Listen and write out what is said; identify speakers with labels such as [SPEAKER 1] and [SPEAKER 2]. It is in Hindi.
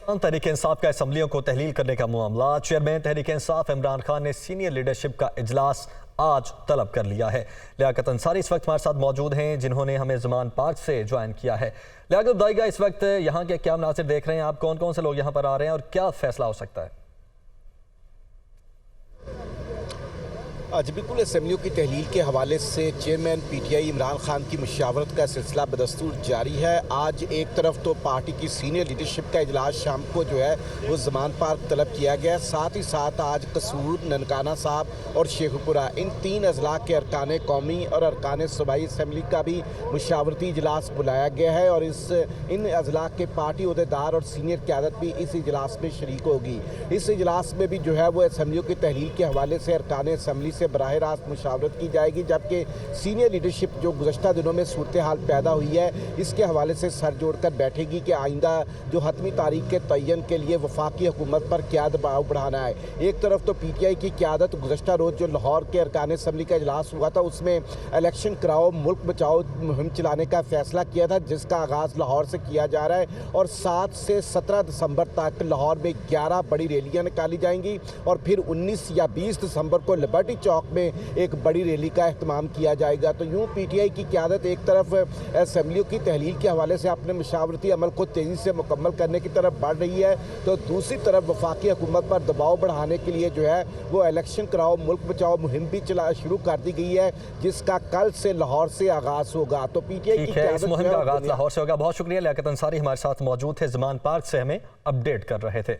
[SPEAKER 1] तहरीक इंसाफ का असम्बलियों को तहलील करने का मामला। चेयरमैन तहरीक इंसाफ इमरान खान ने सीनियर लीडरशिप का इजलास आज तलब कर लिया है। लियाकत अंसारी इस वक्त हमारे साथ मौजूद हैं, जिन्होंने हमें ज़मान पार्क से ज्वाइन किया है। लियाकत बताइएगा, इस वक्त यहाँ के क्या मनासिर देख रहे हैं आप, कौन कौन से लोग यहाँ पर आ रहे हैं और क्या फैसला हो सकता है?
[SPEAKER 2] आज बिल्कुल असम्बलियों की तहलील के हवाले से चेयरमैन पीटीआई इमरान खान की मुशावरत का सिलसिला बदस्तूर जारी है। आज एक तरफ तो पार्टी की सीनियर लीडरशिप का इजलास शाम को जो है वो ज़मान पार्क तलब किया गया है। साथ ही साथ आज कसूर, ननकाना साहब और शेखपुरा, इन तीन अजला के अरकान कौमी और अरकान सूबाई असम्बली का भी मुशावरती इजलास बुलाया गया है और इन अजला के पार्टी अहदेदार और सीनियर क़यादत भी इस इजलास में शरीक होगी। इस इजलास में भी जो है वो असम्बलियों की तहलील के हवाले से अरकान असम्बली से बराह रास्त मुशावरत की जाएगी, जबकि सीनियर लीडरशिप जो गुज़श्ता दिनों में सूरत हाल पैदा हुई है इसके हवाले से सर जोड़कर बैठेगी कि आइंदा जो हतमी तारीख के तयन के लिए वफाकी हुकूमत पर क्या दबाव बढ़ाना है। एक तरफ तो पीटीआई की क़यादत गुज़श्ता रोज़ जो लाहौर के अरकान असम्बली का इजलास हुआ था उसमें इलेक्शन कराओ, मुल्क बचाओ मुहिम चलाने का फैसला किया था, जिसका आगाज़ लाहौर से किया जा रहा है और 7 से 17 दिसंबर तक लाहौर में 11 बड़ी रैलियाँ निकाली जाएंगी और फिर 19 या 20 दिसंबर को लिबर्टी चौक में एक बड़ी रैली का एहतमाम किया जाएगा। तो यूं पीटीआई की क़यादत एक तरफ असम्बलियों की तहलील के हवाले से अपने मशावरती अमल को तेज़ी से मुकम्मल करने की तरफ बढ़ रही है, तो दूसरी तरफ वफाकी हुकूमत पर दबाव बढ़ाने के लिए जो है वो इलेक्शन कराओ, मुल्क बचाओ मुहिम भी शुरू कर दी गई है, जिसका कल से लाहौर से आगाज़ होगा। तो पीटीआई की क़यादत
[SPEAKER 1] मुहिम का आगाज़ लाहौर से होगा। बहुत शुक्रिया, लियाकत अंसारी हमारे साथ मौजूद थे, ज़मान पार्क से हमें अपडेट कर रहे थे।